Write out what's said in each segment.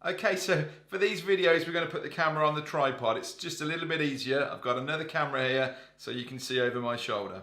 Okay, so for these videos, we're going to put the camera on the tripod. It's just a little bit easier. I've got another camera here so you can see over my shoulder.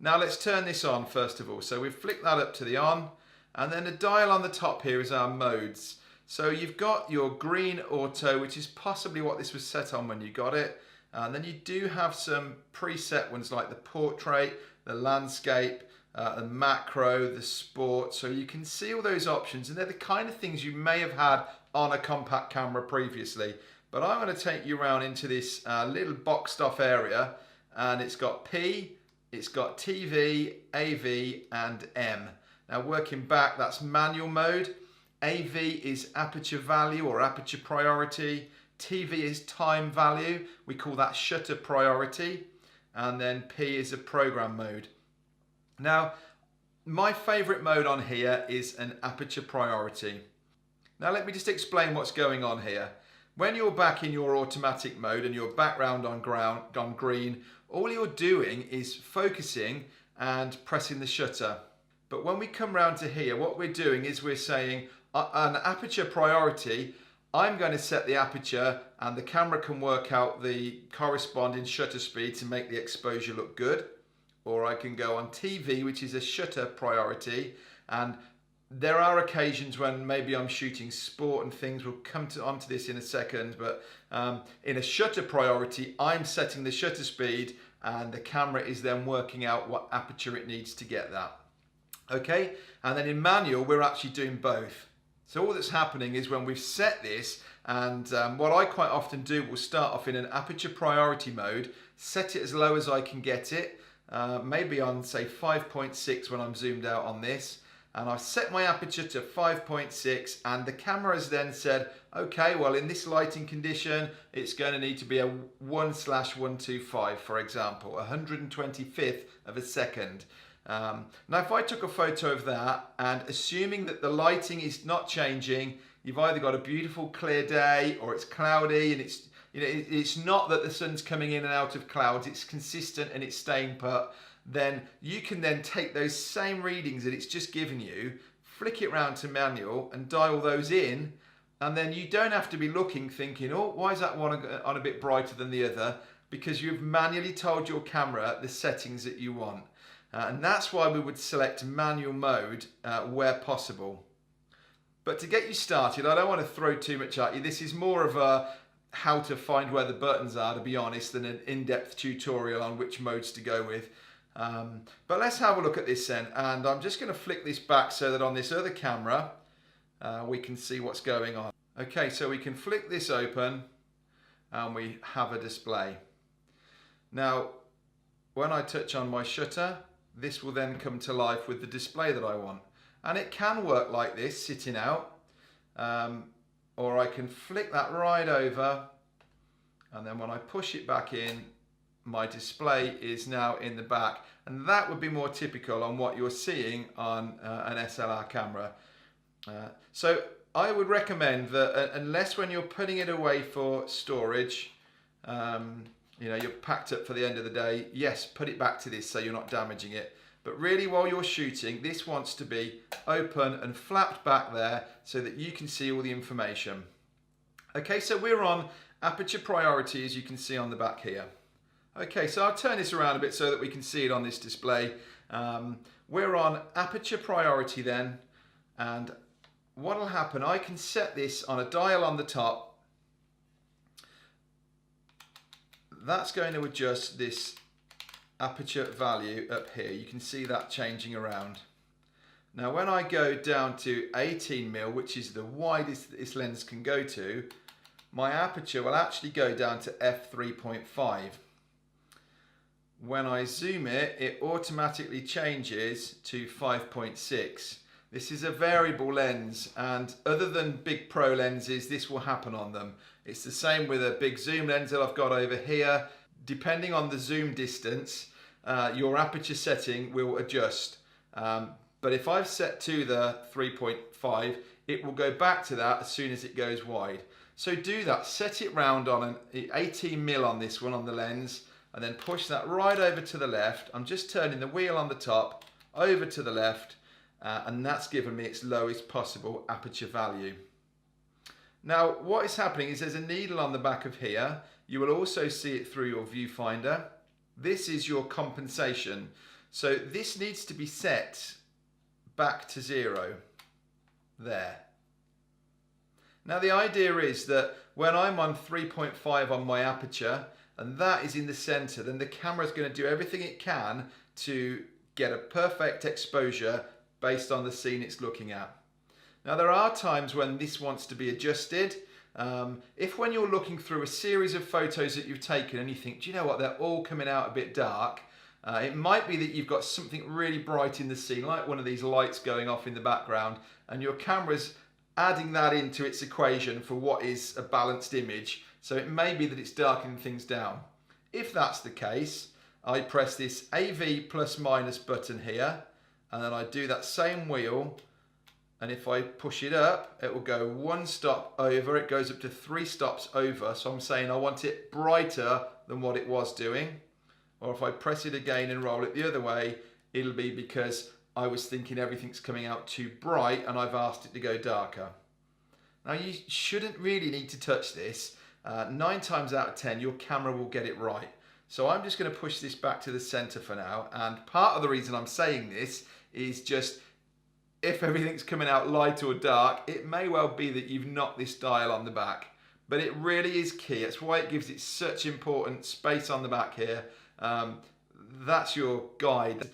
Now let's turn this on first of all. So we've flicked that up to the on, and then the dial on the top here is our modes. So you've got your green auto, which is possibly what this was set on when you got it. And then you do have some preset ones like the portrait, the landscape, the macro, the sport. So you can see all those options, and they're the kind of things you may have had on a compact camera previously. But I'm going to take you around into this little boxed off area, and it's got P, it's got TV, AV and M. Now working back, that's manual mode. AV is aperture value or aperture priority. TV is time value. We call that shutter priority. And then P is a program mode. Now, my favorite mode on here is an aperture priority. Now let me just explain what's going on here. When you're back in your automatic mode and your background on green, all you're doing is focusing and pressing the shutter. But when we come round to here, what we're doing is we're saying an aperture priority, I'm going to set the aperture and the camera can work out the corresponding shutter speed to make the exposure look good. Or I can go on TV, which is a shutter priority, and there are occasions when maybe I'm shooting sport and things. We'll come onto this in a second, but in a shutter priority, I'm setting the shutter speed and the camera is then working out what aperture it needs to get that. Okay, and then in manual, we're actually doing both. So all that's happening is when we've set this, and what I quite often do, we'll start off in an aperture priority mode, set it as low as I can get it, maybe on say 5.6 when I'm zoomed out on this, and I've set my aperture to 5.6, and the camera has then said, okay, well in this lighting condition it's going to need to be a 1/125, for example, 125th of a second. Now if I took a photo of that, and assuming that the lighting is not changing, you've either got a beautiful clear day or it's cloudy, and it's not that the sun's coming in and out of clouds, it's consistent and it's staying put, then you can then take those same readings that it's just given you, flick it round to manual and dial those in, and then you don't have to be looking thinking, oh, why is that one on a bit brighter than the other? Because you've manually told your camera the settings that you want. And that's why we would select manual mode where possible. But to get you started, I don't want to throw too much at you. This is more of a how to find where the buttons are, to be honest, than an in-depth tutorial on which modes to go with. But let's have a look at this then. And I'm just going to flick this back so that on this other camera, we can see what's going on. Okay, so we can flick this open and we have a display. Now, when I touch on my shutter, this will then come to life with the display that I want. And it can work like this, sitting out, or I can flick that right over, and then when I push it back in, my display is now in the back. And that would be more typical on what you're seeing on an SLR camera. So I would recommend that unless when you're putting it away for storage, you're packed up for the end of the day, yes, put it back to this so you're not damaging it. But really while you're shooting, this wants to be open and flapped back there so that you can see all the information. Okay, so we're on aperture priority, as you can see on the back here. Okay, so I'll turn this around a bit so that we can see it on this display. We're on aperture priority then, and what will happen, I can set this on a dial on the top. That's going to adjust this aperture value up here. You can see that changing around. Now when I go down to 18mm, which is the widest this lens can go to, my aperture will actually go down to f3.5. When I zoom it, it automatically changes to 5.6. This is a variable lens, and other than big pro lenses, this will happen on them. It's the same with a big zoom lens that I've got over here. Depending on the zoom distance, your aperture setting will adjust. But if I've set to the 3.5, it will go back to that as soon as it goes wide. So do that, set it round on an 18mm on this one, on the lens, and then push that right over to the left. I'm just turning the wheel on the top over to the left, and that's given me its lowest possible aperture value. Now, what is happening is there's a needle on the back of here. You will also see it through your viewfinder. This is your compensation. So this needs to be set back to 0. There. Now the idea is that when I'm on 3.5 on my aperture, and that is in the center, then the camera is going to do everything it can to get a perfect exposure based on the scene it's looking at. Now there are times when this wants to be adjusted. If when you're looking through a series of photos that you've taken and you think, do you know what, they're all coming out a bit dark, it might be that you've got something really bright in the scene, like one of these lights going off in the background, and your camera's adding that into its equation for what is a balanced image. So it may be that it's darkening things down. If that's the case, I press this AV plus minus button here, and then I do that same wheel, and if I push it up, it will go 1 stop over. It goes up to 3 stops over. So I'm saying I want it brighter than what it was doing. Or if I press it again and roll it the other way, it'll be because I was thinking everything's coming out too bright and I've asked it to go darker. Now you shouldn't really need to touch this. 9 times out of 10, your camera will get it right. So I'm just going to push this back to the center for now. And part of the reason I'm saying this is just if everything's coming out light or dark, it may well be that you've knocked this dial on the back. But it really is key. That's why it gives it such important space on the back here. That's your guide.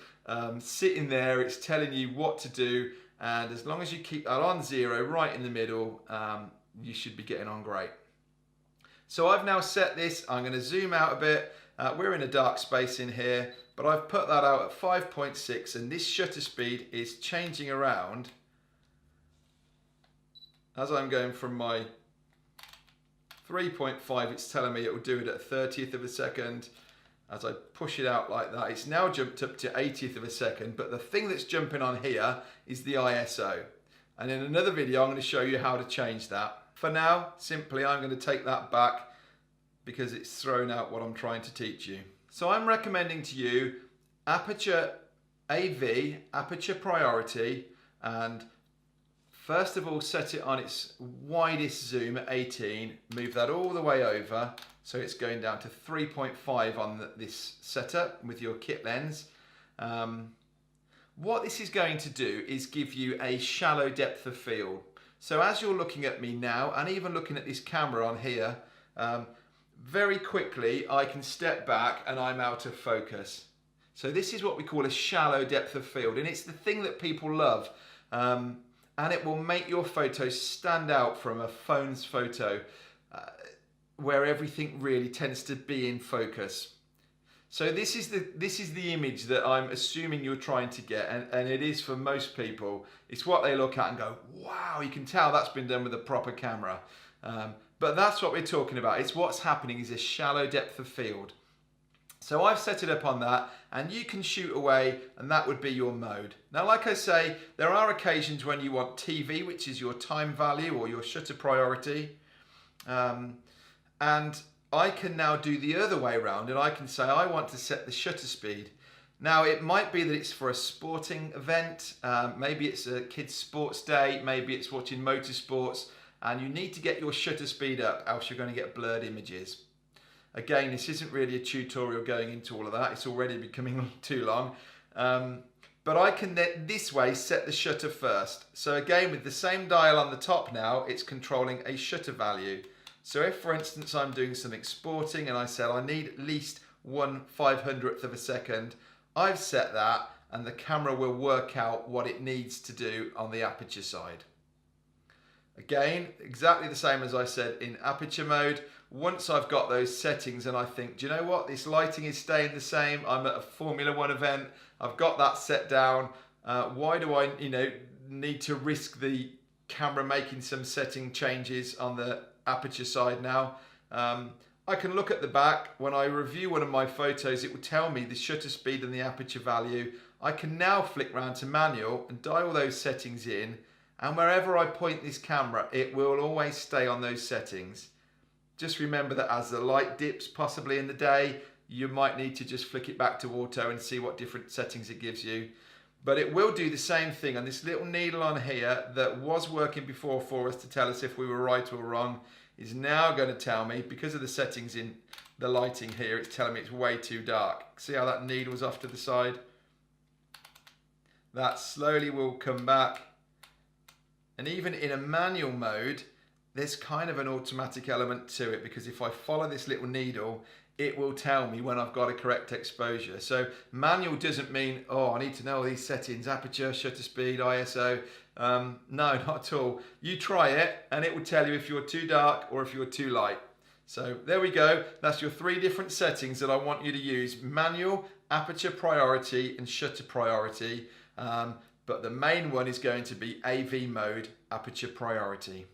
Sitting there, it's telling you what to do. And as long as you keep that on 0, right in the middle, you should be getting on great. So I've now set this. I'm going to zoom out a bit. We're in a dark space in here, but I've put that out at 5.6, and this shutter speed is changing around as I'm going from my 3.5. It's telling me it will do it at a 30th of a second. As I push it out like that, it's now jumped up to 80th of a second, but the thing that's jumping on here is the ISO. And in another video, I'm going to show you how to change that. For now, simply, I'm going to take that back because it's thrown out what I'm trying to teach you. So I'm recommending to you aperture AV, aperture priority, and first of all set it on its widest zoom at 18, move that all the way over so it's going down to 3.5 on this setup with your kit lens. What this is going to do is give you a shallow depth of field. So as you're looking at me now, and even looking at this camera on here, very quickly I can step back and I'm out of focus. So this is what we call a shallow depth of field, and it's the thing that people love. And it will make your photos stand out from a phone's photo where everything really tends to be in focus. So this is the image that I'm assuming you're trying to get, and it is for most people. It's what they look at and go, wow, you can tell that's been done with a proper camera. But that's what we're talking about. It's what's happening is a shallow depth of field. So I've set it up on that, and you can shoot away, and that would be your mode. Now, like I say, there are occasions when you want TV, which is your time value or your shutter priority. And I can now do the other way around, and I can say I want to set the shutter speed. Now, it might be that it's for a sporting event, maybe it's a kid's sports day, maybe it's watching motorsports, and you need to get your shutter speed up, else you're going to get blurred images. Again, this isn't really a tutorial going into all of that. It's already becoming too long. But I can this way set the shutter first. So again, with the same dial on the top now, it's controlling a shutter value. So if, for instance, I'm doing something sporting and I said I need at least 1/500th of a second, I've set that, and the camera will work out what it needs to do on the aperture side. Again, exactly the same as I said in aperture mode. Once I've got those settings and I think, do you know what, this lighting is staying the same, I'm at a Formula 1 event, I've got that set down, why do I need to risk the camera making some setting changes on the aperture side now? I can look at the back. When I review one of my photos, it will tell me the shutter speed and the aperture value. I can now flick round to manual and dial those settings in, and wherever I point this camera, it will always stay on those settings. Just remember that as the light dips possibly in the day, you might need to just flick it back to auto and see what different settings it gives you. But it will do the same thing on this little needle on here that was working before for us to tell us if we were right or wrong, is now going to tell me, because of the settings in the lighting here, it's telling me it's way too dark. See how that needle's off to the side? That slowly will come back. And even in a manual mode, there's kind of an automatic element to it, because if I follow this little needle, it will tell me when I've got a correct exposure. So manual doesn't mean, oh, I need to know all these settings, aperture, shutter speed, ISO. No, not at all. You try it and it will tell you if you're too dark or if you're too light. So there we go. That's your 3 different settings that I want you to use: manual, aperture priority, and shutter priority. But the main one is going to be AV mode, aperture priority.